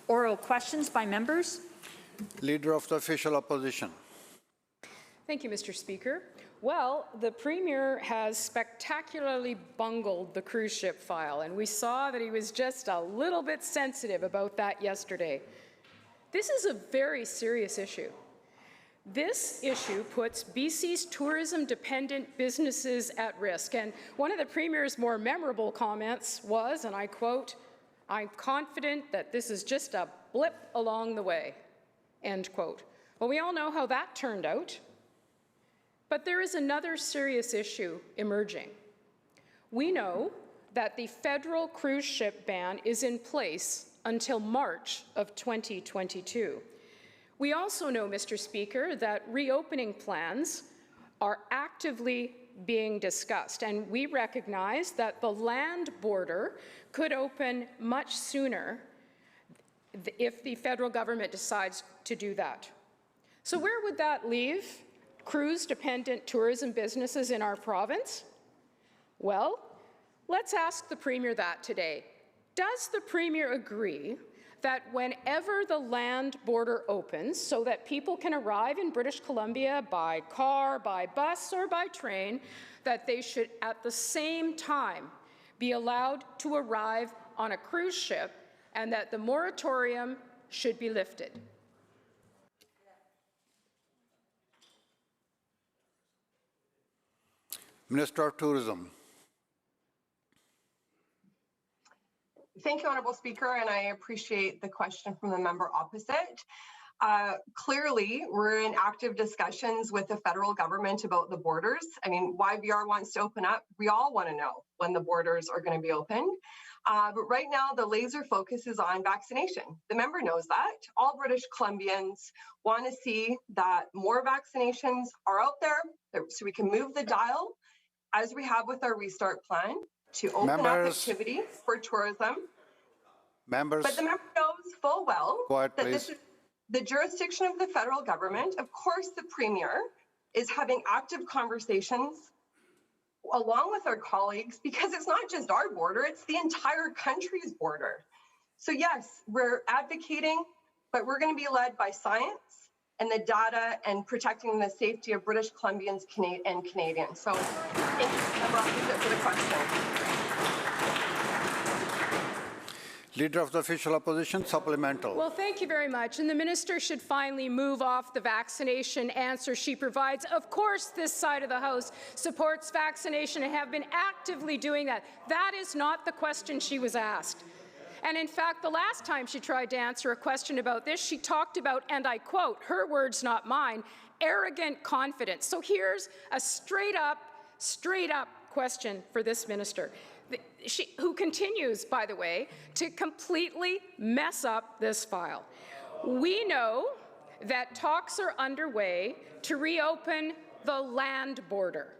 Oral questions by members. Leader of the Official Opposition. Thank you, Mr. Speaker. Well, the Premier has spectacularly bungled the cruise ship file, and we saw that he was just a little bit sensitive about that yesterday. This is a very serious issue. This issue puts BC's tourism-dependent businesses at risk, and one of the Premier's more memorable comments was, and I quote, "I'm confident that this is just a blip along the way," end quote. Well, we all know how that turned out. But there is another serious issue emerging. We know that the federal cruise ship ban is in place until March of 2022. We also know, Mr. Speaker, that reopening plans are actively being discussed, and we recognize that the land border could open much sooner if the federal government decides to do that. So where would that leave cruise-dependent tourism businesses in our province? Well, let's ask the Premier that today. Does the Premier agree that whenever the land border opens so that people can arrive in British Columbia by car, by bus, or by train, that they should at the same time be allowed to arrive on a cruise ship and that the moratorium should be lifted? Minister of Tourism. Thank you, Honourable Speaker, and I appreciate the question from the member opposite. Clearly, we're in active discussions with the federal government about the borders. I mean, YVR wants to open up. We all want to know when the borders are going to be opened. But right now, the laser focus is on vaccination. The member knows that. All British Columbians want to see that more vaccinations are out there so we can move the dial, as we have with our restart plan, to open up activity for tourism. Members. But the member knows full well Quiet, that please. this is the jurisdiction of the federal government. Of course, the Premier is having active conversations along with our colleagues, because it's not just our border, it's the entire country's border. So yes, we're advocating, but we're going to be led by science and the data and protecting the safety of British Columbians and Canadians. So thank you, Member Opposite, for the question. Leader of the Official Opposition, supplemental. Well, thank you very much. And the minister should finally move off the vaccination answer she provides. Of course, this side of the House supports vaccination and have been actively doing that. That is not the question she was asked. And in fact, the last time she tried to answer a question about this, she talked about, and I quote, her words, not mine, arrogant confidence. So here's a straight up question for this minister, who continues, by the way, to completely mess up this file. We know that talks are underway to reopen the land border.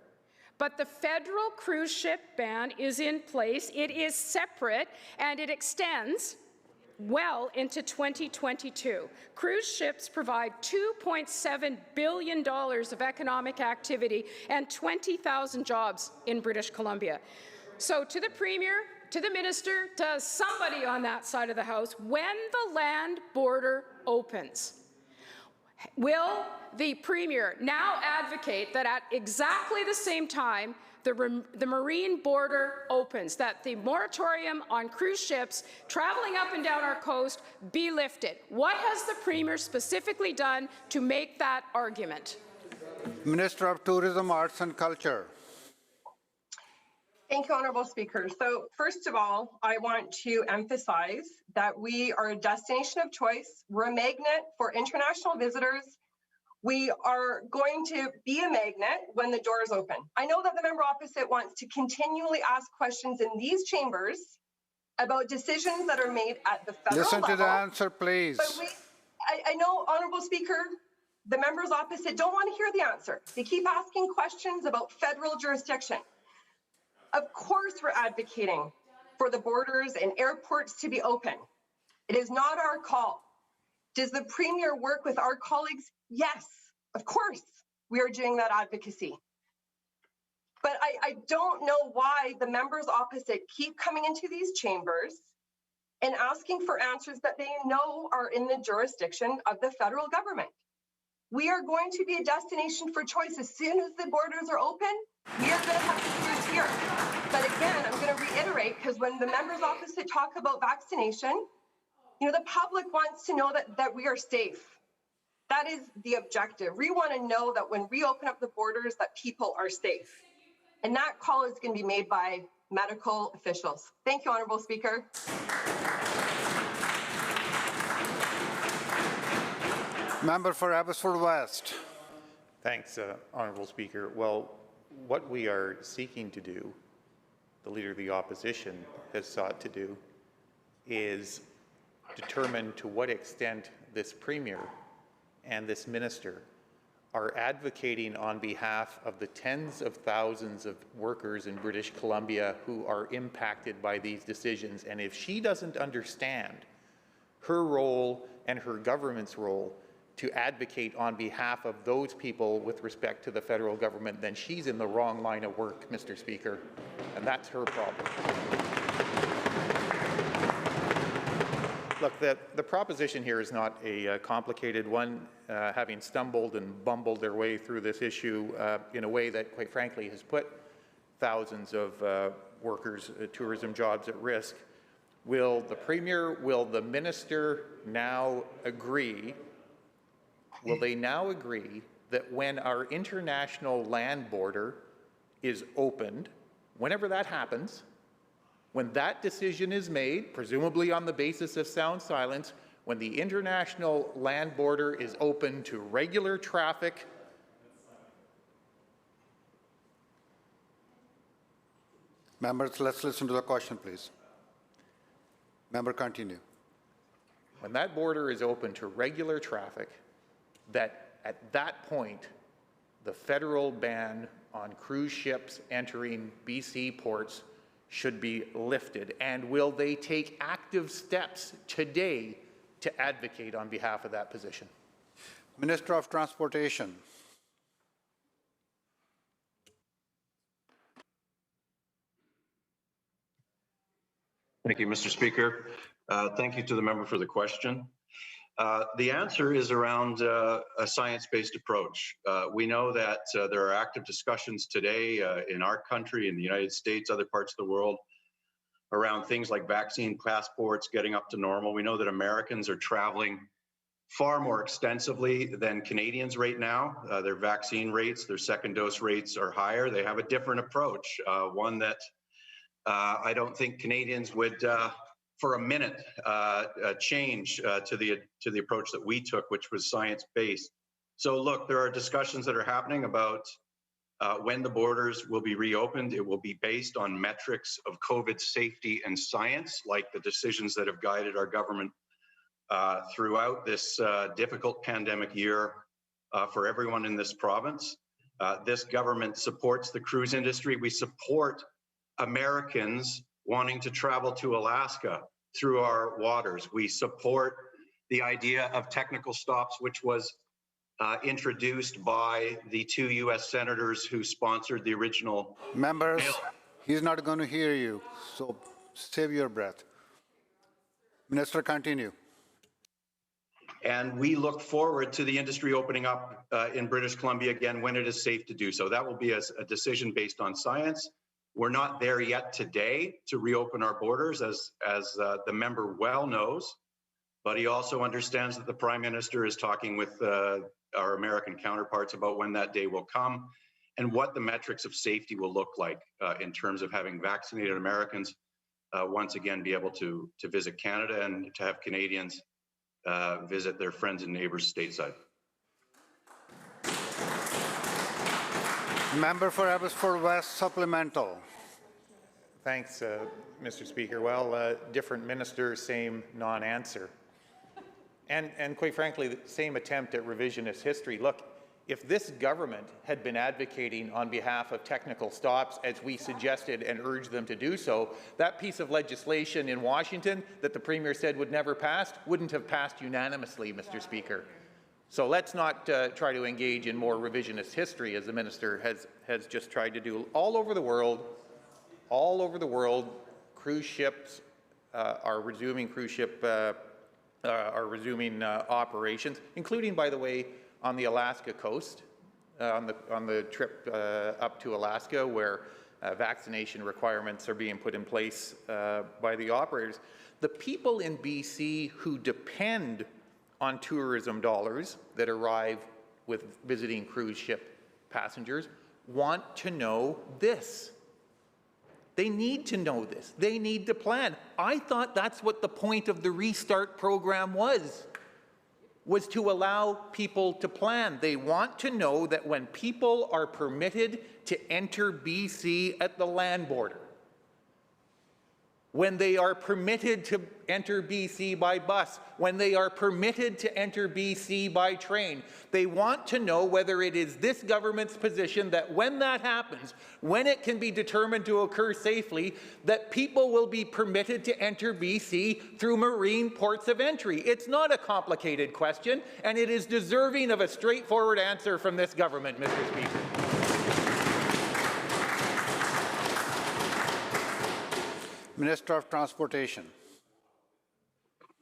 But the federal cruise ship ban is in place. It is separate, and it extends well into 2022. Cruise ships provide $2.7 billion of economic activity and 20,000 jobs in British Columbia. So to the Premier, to the Minister, to somebody on that side of the House, when the land border opens, will the Premier now advocate that at exactly the same time the marine border opens, that the moratorium on cruise ships traveling up and down our coast be lifted? What has the Premier specifically done to make that argument? Minister of Tourism, Arts and Culture. Thank you, Honourable Speaker. So first of all, I want to emphasize that we are a destination of choice. We're a magnet for international visitors. We are going to be a magnet when the doors open. I know that the member opposite wants to continually ask questions in these chambers about decisions that are made at the federal level. Listen to the answer, please. But I know, Honourable Speaker, the members opposite don't want to hear the answer. They keep asking questions about federal jurisdiction. Of course, we're advocating for the borders and airports to be open. It is not our call. Does the Premier work with our colleagues? Yes, of course, we are doing that advocacy. But I don't know why the members opposite keep coming into these chambers and asking for answers that they know are in the jurisdiction of the federal government. We are going to be a destination for choice. As soon as the borders are open, we are going to have to choose here. But again, I'm going to reiterate, because when the members opposite talk about vaccination, the public wants to know that we are safe. That is the objective. We want to know that when we open up the borders, that people are safe. And that call is going to be made by medical officials. Thank you, Honourable Speaker. Member for Abbotsford West. Thanks, Honourable Speaker. Well, what we are seeking to do, the Leader of the Opposition has sought to do, is determine to what extent this Premier and this Minister are advocating on behalf of the tens of thousands of workers in British Columbia who are impacted by these decisions. And if she doesn't understand her role and her government's role to advocate on behalf of those people with respect to the federal government, then she's in the wrong line of work, Mr. Speaker, and that's her problem. Look, the proposition here is not a complicated one, having stumbled and bumbled their way through this issue in a way that, quite frankly, has put thousands of workers' tourism jobs at risk. Will the Premier, will the Minister now agree, will they now agree that when our international land border is opened, whenever that happens, when that decision is made, presumably on the basis of sound silence, when the international land border is open to regular traffic, Members, let's listen to the question, please. Member, continue. when that border is open to regular traffic, that at that point, the federal ban on cruise ships entering BC ports should be lifted? And will they take active steps today to advocate on behalf of that position? Minister of Transportation. Thank you, Mr. Speaker. Thank you to the member for the question. The answer is around a science-based approach. We know that there are active discussions today in our country, in the United States, other parts of the world, around things like vaccine passports getting up to normal. We know that Americans are traveling far more extensively than Canadians right now. Their vaccine rates, their second dose rates are higher. They have a different approach, one that I don't think Canadians would for a minute change to the approach that we took, which was science-based. So look, there are discussions that are happening about when the borders will be reopened. It will be based on metrics of COVID safety and science, like the decisions that have guided our government throughout this difficult pandemic year for everyone in this province. This government supports the cruise industry. We support Americans wanting to travel to Alaska through our waters. We support the idea of technical stops, which was introduced by the 2 U.S. senators who sponsored the original. Members, he's not going to hear you, so save your breath. Minister, continue. And we look forward to the industry opening up in British Columbia again when it is safe to do so. That will be a decision based on science. We're not there yet today to reopen our borders, as the member well knows, but he also understands that the Prime Minister is talking with our American counterparts about when that day will come and what the metrics of safety will look like in terms of having vaccinated Americans once again be able to visit Canada and to have Canadians visit their friends and neighbors stateside. Member for Abbotsford West, supplemental. Thanks, Mr. Speaker. Well, different minister, same non-answer. And quite frankly, the same attempt at revisionist history. Look, if this government had been advocating on behalf of technical stops, as we suggested and urged them to do so, that piece of legislation in Washington that the Premier said would never pass wouldn't have passed unanimously, Mr. Speaker. So let's not try to engage in more revisionist history, as the minister has just tried to do. All over the world, cruise ships are resuming cruise ship, are resuming operations, including, by the way, on the Alaska coast, on the trip up to Alaska, where vaccination requirements are being put in place by the operators. The people in BC who depend on tourism dollars that arrive with visiting cruise ship passengers want to know this. They need to know this. They need to plan. I thought that's what the point of the Restart program was to allow people to plan. They want to know that when people are permitted to enter BC at the land border, when they are permitted to enter BC by bus, when they are permitted to enter BC by train, they want to know whether it is this government's position that when that happens, when it can be determined to occur safely, that people will be permitted to enter BC through marine ports of entry. It's not a complicated question, and it is deserving of a straightforward answer from this government, Mr. Speaker. Minister of Transportation.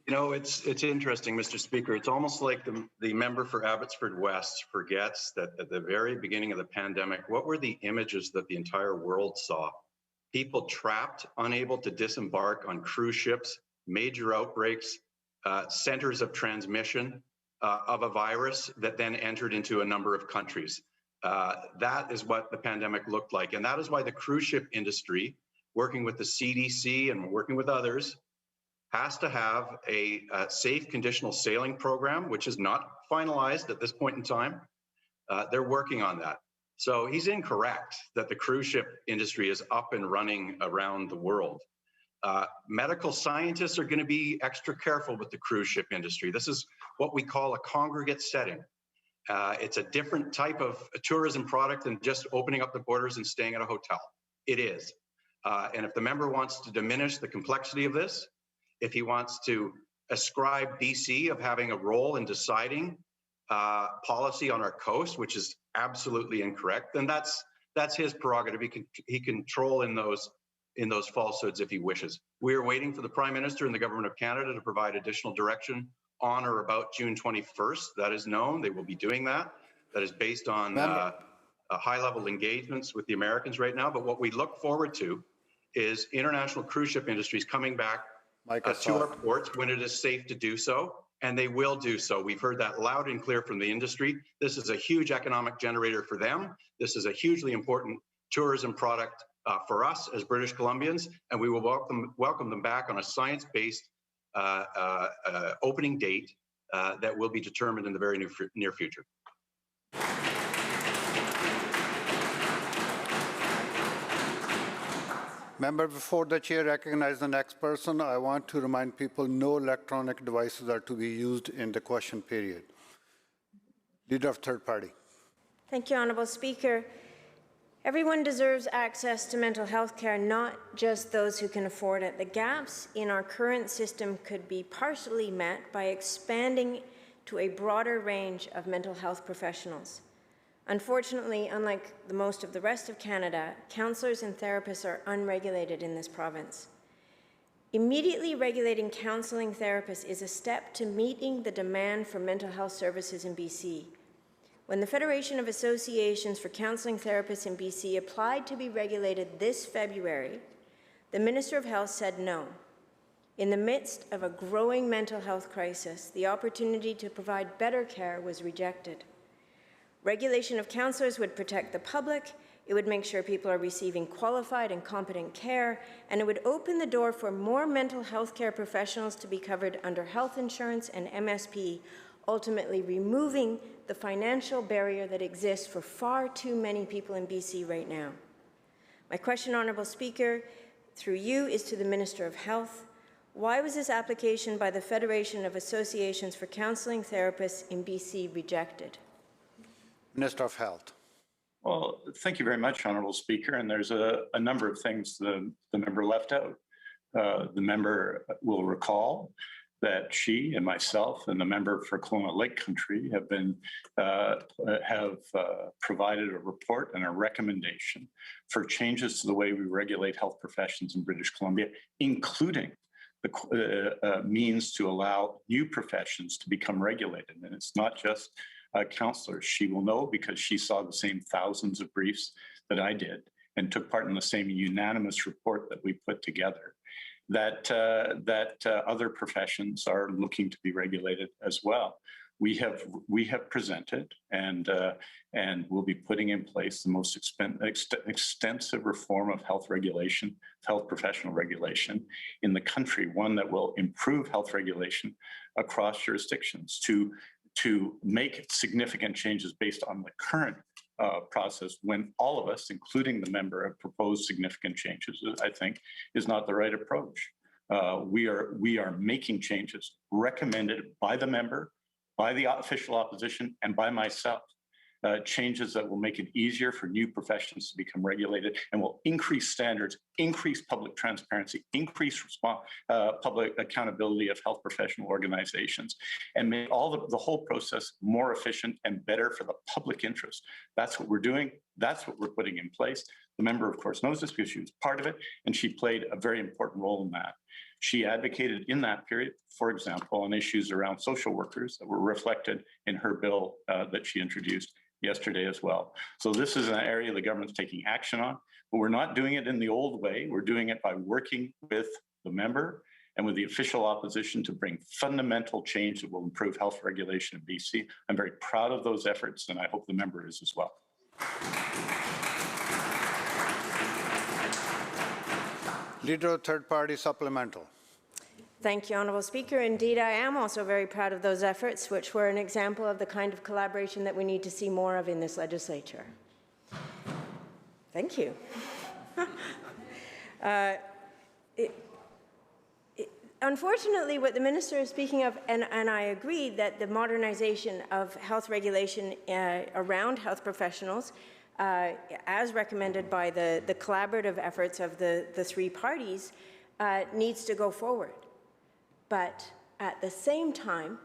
You know, it's interesting, Mr. Speaker. It's almost like the member for Abbotsford West forgets that at the very beginning of the pandemic, what were the images that the entire world saw? People trapped, unable to disembark on cruise ships, major outbreaks, centers of transmission of a virus that then entered into a number of countries. That is what the pandemic looked like. And that is why the cruise ship industry, working with the CDC and working with others, has to have a safe conditional sailing program, which is not finalized at this point in time. They're working on that. So he's incorrect that the cruise ship industry is up and running around the world. Medical scientists are going to be extra careful with the cruise ship industry. This is what we call a congregate setting. It's a different type of tourism product than just opening up the borders and staying at a hotel. It is. And if the member wants to diminish the complexity of this, if he wants to ascribe BC of having a role in deciding policy on our coast, which is absolutely incorrect, then that's his prerogative. He can troll in those falsehoods if he wishes. We are waiting for the Prime Minister and the Government of Canada to provide additional direction on or about June 21st. That is known. They will be doing that. That is based on high-level engagements with the Americans right now. But what we look forward to is international cruise ship industries coming back to our ports when it is safe to do so, and they will do so. We've heard that loud and clear from the industry. This is a huge economic generator for them. This is a hugely important tourism product for us as British Columbians, and we will welcome them back on a science-based opening date that will be determined in the very near future. Member, before the chair recognizes the next person, I want to remind people no electronic devices are to be used in the question period. Leader of third party. Thank you, Honourable Speaker. Everyone deserves access to mental health care, not just those who can afford it. The gaps in our current system could be partially met by expanding to a broader range of mental health professionals. Unfortunately, unlike most of the rest of Canada, counsellors and therapists are unregulated in this province. Immediately regulating counselling therapists is a step to meeting the demand for mental health services in BC. When the Federation of Associations for Counselling Therapists in BC applied to be regulated this February, the Minister of Health said no. In the midst of a growing mental health crisis, the opportunity to provide better care was rejected. Regulation of counsellors would protect the public, it would make sure people are receiving qualified and competent care, and it would open the door for more mental health care professionals to be covered under health insurance and MSP, ultimately removing the financial barrier that exists for far too many people in BC right now. My question, Honourable Speaker, through you, is to the Minister of Health. Why was this application by the Federation of Associations for Counselling Therapists in BC rejected? Minister of Health. Well, thank you very much, Honourable Speaker. And there's a number of things the member left out. The member will recall that she and myself and the member for Kelowna Lake Country have provided a report and a recommendation for changes to the way we regulate health professions in British Columbia, including means to allow new professions to become regulated. And it's not just counselors. She will know because she saw the same thousands of briefs that I did and took part in the same unanimous report that we put together, that other professions are looking to be regulated as well. We have presented and will be putting in place the most extensive reform of health regulation, health professional regulation in the country, one that will improve health regulation across jurisdictions to make significant changes based on the current process, when all of us, including the member, have proposed significant changes, I think is not the right approach. We are making changes recommended by the member, by the official opposition, and by myself, changes that will make it easier for new professions to become regulated and will increase standards, increase public transparency, increase public accountability of health professional organizations, and make the whole process more efficient and better for the public interest. That's what we're doing. That's what we're putting in place. The member, of course, knows this because she was part of it, and she played a very important role in that. She advocated in that period, for example, on issues around social workers that were reflected in her bill that she introduced yesterday as well. So this is an area the government's taking action on, but we're not doing it in the old way. We're doing it by working with the member and with the official opposition to bring fundamental change that will improve health regulation in BC. I'm very proud of those efforts, and I hope the member is as well. Leader of Third Party Supplemental. Thank you, Honourable Speaker. Indeed, I am also very proud of those efforts, which were an example of the kind of collaboration that we need to see more of in this legislature. Thank you. Unfortunately, what the Minister is speaking of, and I agree that the modernization of health regulation around health professionals, as recommended by the collaborative efforts of the three parties, needs to go forward. But at the same time,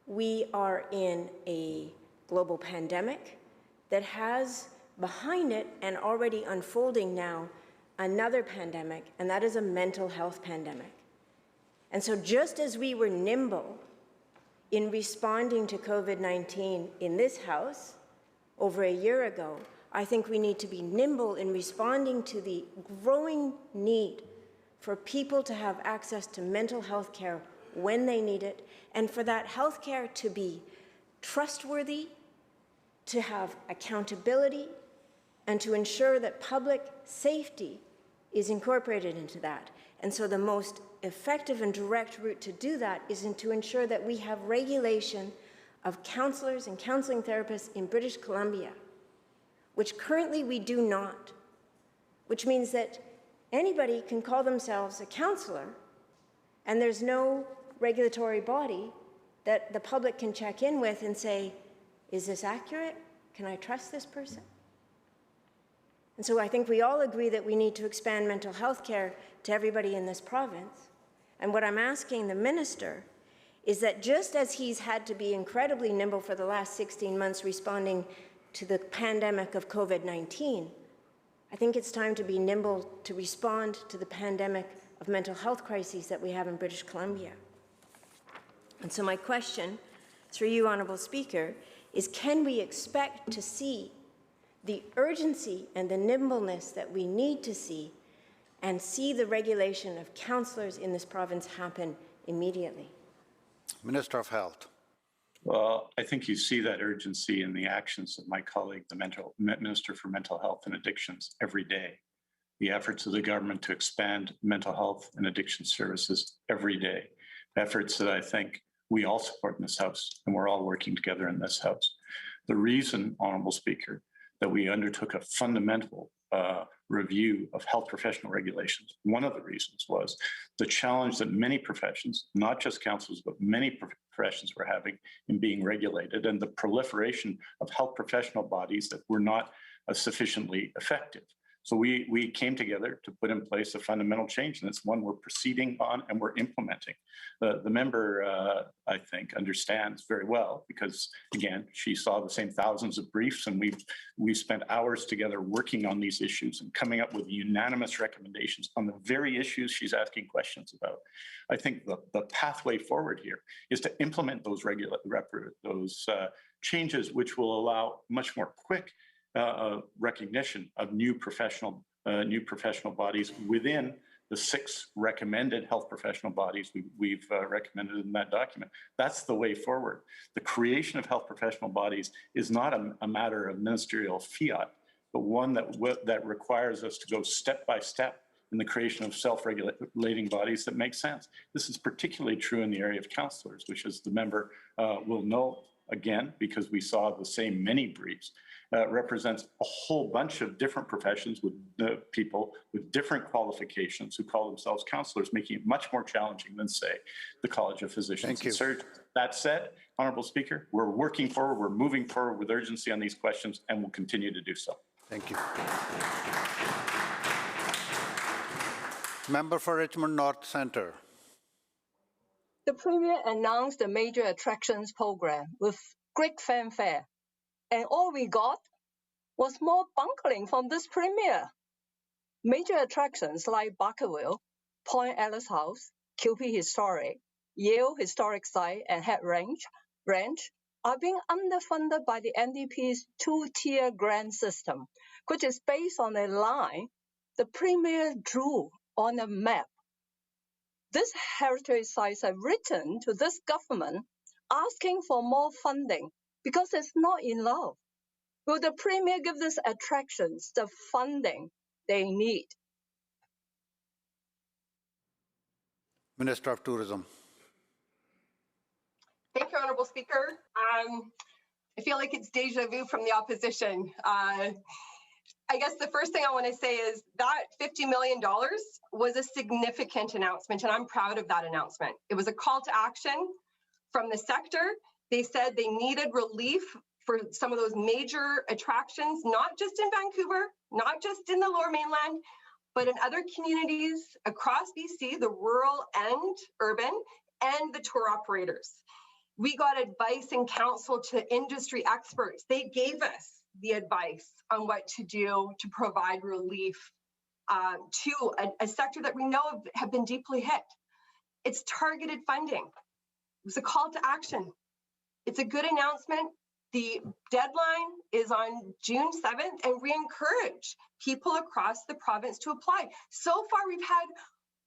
we are in a global pandemic that has behind it and already unfolding now another pandemic, and that is a mental health pandemic. And so just as we were nimble in responding to COVID-19 in this House over a year ago, I think we need to be nimble in responding to the growing need for people to have access to mental health care when they need it, and for that health care to be trustworthy, to have accountability, and to ensure that public safety is incorporated into that. And so the most effective and direct route to do that is to ensure that we have regulation of counselors and counseling therapists in British Columbia, which currently we do not, which means that anybody can call themselves a counselor, and there's no regulatory body that the public can check in with and say, is this accurate? Can I trust this person? And so I think we all agree that we need to expand mental health care to everybody in this province. And what I'm asking the Minister is that just as he's had to be incredibly nimble for the last 16 months responding to the pandemic of COVID-19, I think it's time to be nimble to respond to the pandemic of mental health crises that we have in British Columbia. And so my question, through you, Honourable Speaker, is can we expect to see the urgency and the nimbleness that we need to see and see the regulation of counsellors in this province happen immediately? Minister of Health. Well, I think you see that urgency in the actions of my colleague, the Minister for Mental Health and Addictions, every day. The efforts of the government to expand mental health and addiction services every day. Efforts that I think we all support in this House, and we're all working together in this House. The reason, Honourable Speaker, that we undertook a fundamental review of health professional regulations, one of the reasons was the challenge that many professions, not just councils, but many professions were having in being regulated, and the proliferation of health professional bodies that were not sufficiently effective. So we came together to put in place a fundamental change, and it's one we're proceeding on and we're implementing. The member, I think, understands very well because, again, she saw the same thousands of briefs, and we've spent hours together working on these issues and coming up with unanimous recommendations on the very issues she's asking questions about. I think the pathway forward here is to implement those changes, which will allow much more quick recognition of new professional bodies within the 6 recommended health professional bodies we've recommended in that document. That's the way forward. The creation of health professional bodies is not a matter of ministerial fiat, but one that requires us to go step by step in the creation of self-regulating bodies that make sense. This is particularly true in the area of counselors, which, as the member will know, again, because we saw the same many briefs, represents a whole bunch of different professions with people with different qualifications who call themselves counselors, making it much more challenging than, say, the College of Physicians and Surgeons. That said, Honourable Speaker, we're working forward, we're moving forward with urgency on these questions, and will continue to do so. Thank you. Member for Richmond North Centre. The Premier announced the major attractions program with great fanfare, and all we got was more bungling from this Premier. Major attractions like Barkerville, Point Ellis House, QP Historic, Yale Historic Site, and Head Ranch are being underfunded by the NDP's 2-tier grant system, which is based on a line the Premier drew on a map. These heritage sites have written to this government asking for more funding because it's not enough. Will the Premier give these attractions the funding they need? Minister of Tourism. Thank you, Honourable Speaker. I feel like it's deja vu from the opposition. I guess the first thing I want to say is that $50 million was a significant announcement, and I'm proud of that announcement. It was a call to action from the sector. They said they needed relief for some of those major attractions, not just in Vancouver, not just in the Lower Mainland, but in other communities across BC, the rural and urban, and the tour operators. We got advice and counsel to industry experts. They gave us the advice on what to do to provide relief to a sector that we know have been deeply hit. It's targeted funding. It was a call to action. It's a good announcement. The deadline is on June 7th, and we encourage people across the province to apply. So far, we've had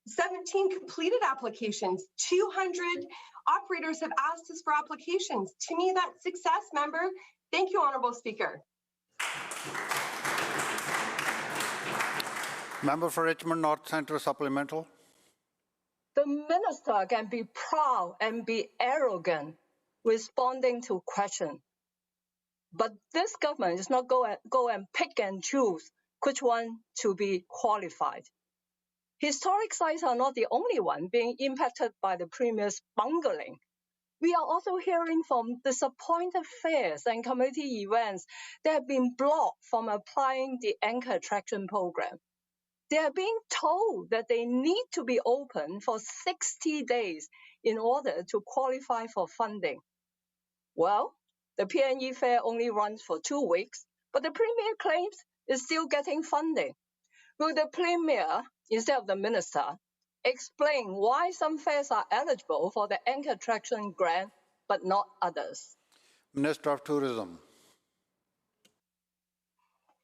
17 completed applications. 200 operators have asked us for applications. To me, that's success, member. Thank you, Honourable Speaker. Member for Richmond North Centre supplemental. The minister can be proud and be arrogant responding to questions. But this government is not go and pick and choose which one to be qualified. Historic sites are not the only one being impacted by the Premier's bungling. We are also hearing from disappointed fairs and community events that have been blocked from applying the Anchor Attraction Program. They are being told that they need to be open for 60 days in order to qualify for funding. Well, the PNE fair only runs for 2 weeks, but the Premier claims it's still getting funding. Will the Premier, instead of the Minister, explain why some fairs are eligible for the Anchor Attraction grant, but not others? Minister of Tourism.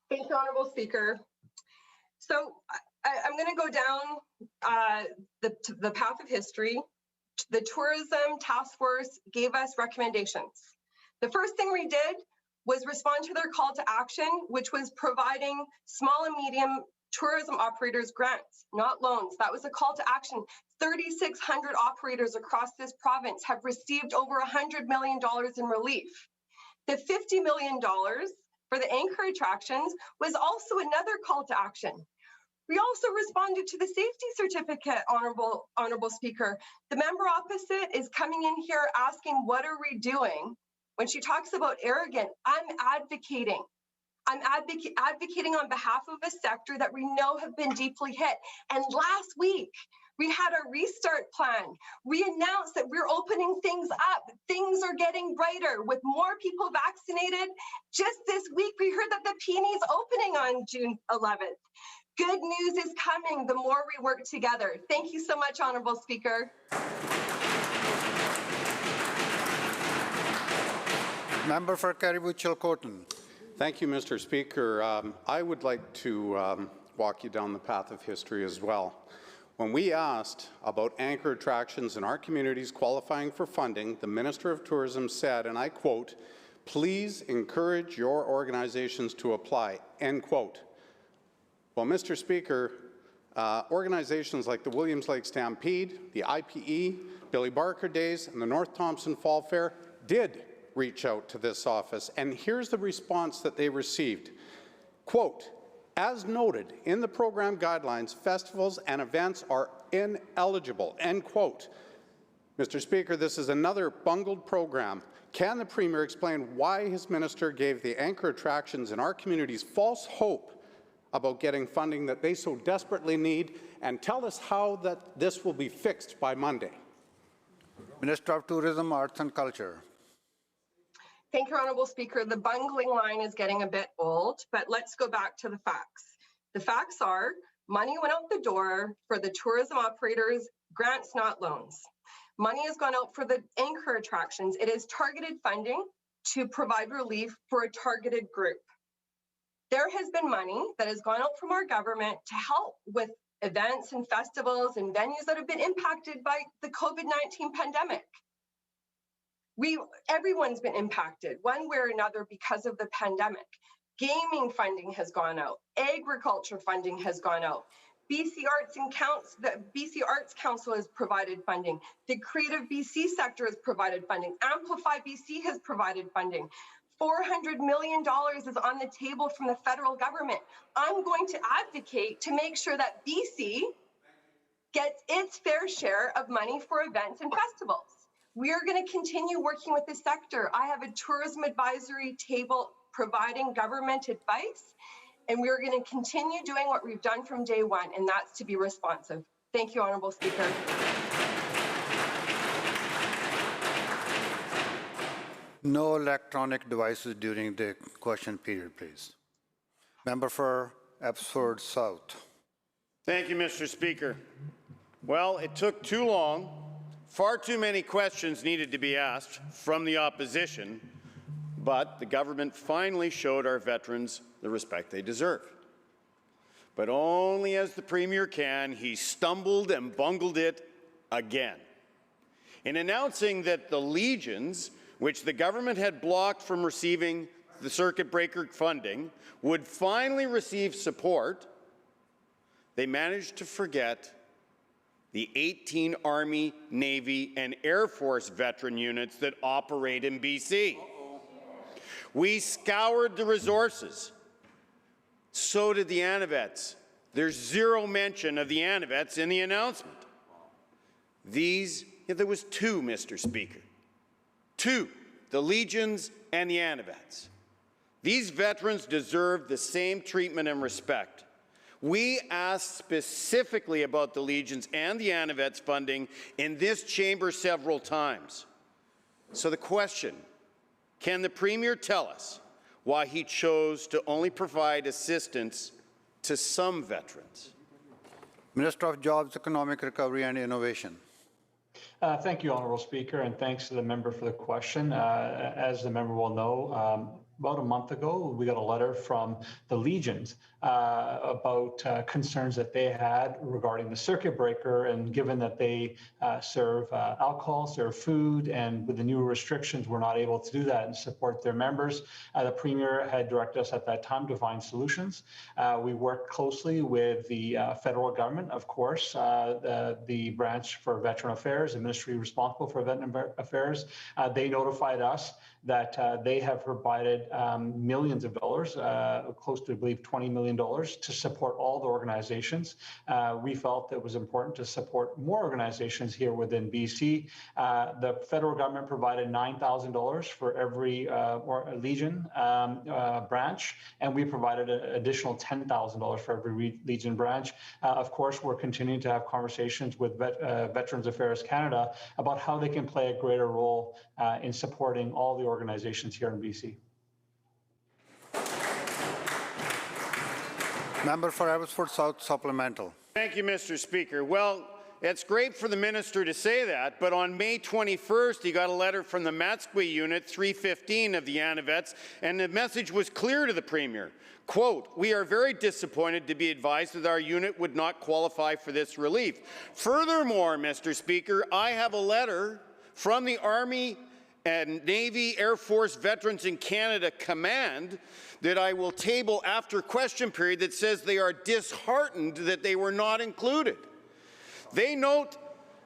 Thank you, Honourable Speaker. So I'm going to go down the path of history. The Tourism Task Force gave us recommendations. The first thing we did was respond to their call to action, which was providing small and medium tourism operators grants, not loans. That was a call to action. 3,600 operators across this province have received over $100 million in relief. The $50 million for the Anchor attractions was also another call to action. We also responded to the safety certificate, Honourable Speaker. The member opposite is coming in here asking, what are we doing? When she talks about arrogant, I'm advocating I'm advocating on behalf of a sector that we know have been deeply hit. And last week, we had a restart plan. We announced that we're opening things up. Things are getting brighter with more people vaccinated. Just this week, we heard that the PNE is opening on June 11th. Good news is coming the more we work together. Thank you so much, Honourable Speaker. Member for Caribou-Chilcotin. Thank you, Mr. Speaker. I would like to walk you down the path of history as well. When we asked about anchor attractions in our communities qualifying for funding, the Minister of Tourism said, and I quote, "Please encourage your organizations to apply," end quote. Well, Mr. Speaker, organizations like the Williams Lake Stampede, the IPE, Billy Barker Days, and the North Thompson Fall Fair did reach out to this office, and here's the response that they received. Quote, "As noted in the program guidelines, festivals and events are ineligible," end quote. Mr. Speaker, this is another bungled program. Can the Premier explain why his minister gave the anchor attractions in our communities false hope about getting funding that they so desperately need, and tell us how this will be fixed by Monday? Minister of Tourism, Arts and Culture. Thank you, Honourable Speaker. The bungling line is getting a bit old, but let's go back to the facts. The facts are money went out the door for the tourism operators, grants, not loans. Money has gone out for the anchor attractions. It is targeted funding to provide relief for a targeted group. There has been money that has gone out from our government to help with events and festivals and venues that have been impacted by the COVID-19 pandemic. Everyone's been impacted one way or another because of the pandemic. Gaming funding has gone out. Agriculture funding has gone out. the BC Arts Council has provided funding. The Creative BC sector has provided funding. Amplify BC has provided funding. $400 million is on the table from the federal government. I'm going to advocate to make sure that BC gets its fair share of money for events and festivals. We are going to continue working with the sector. I have a tourism advisory table providing government advice, and we're going to continue doing what we've done from day one, and that's to be responsive. Thank you, Honourable Speaker. No electronic devices during the question period, please. Member for Abbotsford South. Thank you, Mr. Speaker. Well, it took too long. Far too many questions needed to be asked from the opposition, but the government finally showed our veterans the respect they deserve. But only as the Premier can, he stumbled and bungled it again. In announcing that the Legions, which the government had blocked from receiving the circuit breaker funding, would finally receive support, they managed to forget the 18 Army, Navy, and Air Force veteran units that operate in BC. We scoured the resources. So did the Anavets. There's zero mention of the Anavets in the announcement. There was two, Mr. Speaker. Two, the Legions and the Anavets. These veterans deserve the same treatment and respect. We asked specifically about the Legions and the Anavets funding in this chamber several times. So the question, can the Premier tell us why he chose to only provide assistance to some veterans? Minister of Jobs, Economic Recovery and Innovation. Thank you, Honourable Speaker, and thanks to the member for the question. As the member will know, about a month ago, we got a letter from the Legions about concerns that they had regarding the circuit breaker, and given that they serve alcohol, serve food, and with the new restrictions, we're not able to do that and support their members. The Premier had directed us at that time to find solutions. We worked closely with the federal government, of course, the branch for Veteran Affairs, the ministry responsible for Veteran Affairs. They notified us that they have provided millions of dollars, close to, I believe, $20 million to support all the organizations. We felt it was important to support more organizations here within BC. The federal government provided $9,000 for every Legion branch, and we provided an additional $10,000 for every Legion branch. Of course, we're continuing to have conversations with Veterans Affairs Canada about how they can play a greater role in supporting all the organizations here in BC. Member for Abbotsford South supplemental. Thank you, Mr. Speaker. Well, it's great for the minister to say that, but on May 21st, he got a letter from the Matsqui Unit 315 of the Anavets, and the message was clear to the Premier. Quote, "We are very disappointed to be advised that our unit would not qualify for this relief. Furthermore, Mr. Speaker, I have a letter from the Army and Navy Air Force Veterans in Canada Command that I will table after question period that says they are disheartened that they were not included." They note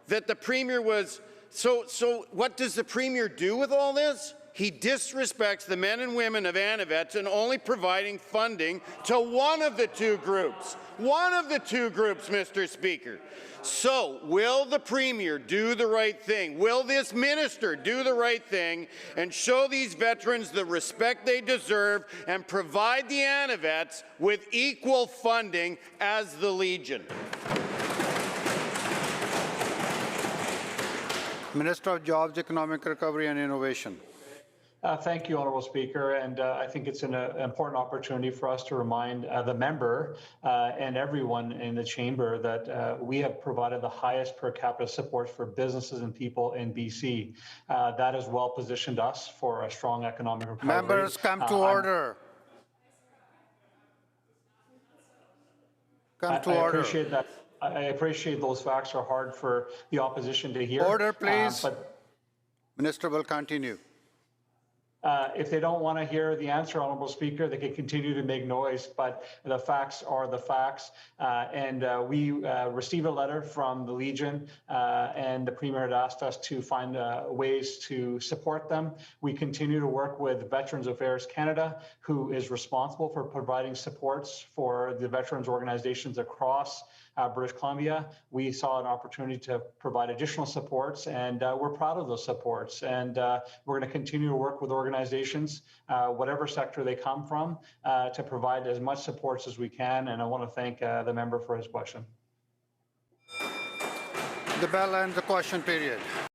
that the Premier was, so what does the Premier do with all this? He disrespects the men and women of Anavets and only providing funding to one of the two groups. One of the two groups, Mr. Speaker. So, will the Premier do the right thing? Will this minister do the right thing and show these veterans the respect they deserve and provide the Anavets with equal funding as the Legion? Minister of Jobs, Economic Recovery and Innovation. Thank you, Honourable Speaker, and I think it's an important opportunity for us to remind the member and everyone in the chamber that we have provided the highest per capita support for businesses and people in BC. That has well positioned us for a strong economic recovery. Members, come to order. Come to order. I appreciate that. I appreciate those facts are hard for the opposition to hear. Order, please. But Minister will continue. If they don't want to hear the answer, Honourable Speaker, they can continue to make noise, but the facts are the facts. We received a letter from the Legion, and the Premier had asked us to find ways to support them. We continue to work with Veterans Affairs Canada, who is responsible for providing supports for the veterans organizations across British Columbia. We saw an opportunity to provide additional supports, and we're proud of those supports. And we're going to continue to work with organizations, whatever sector they come from, to provide as much supports as we can. And I want to thank the member for his question. The bell ends the question period.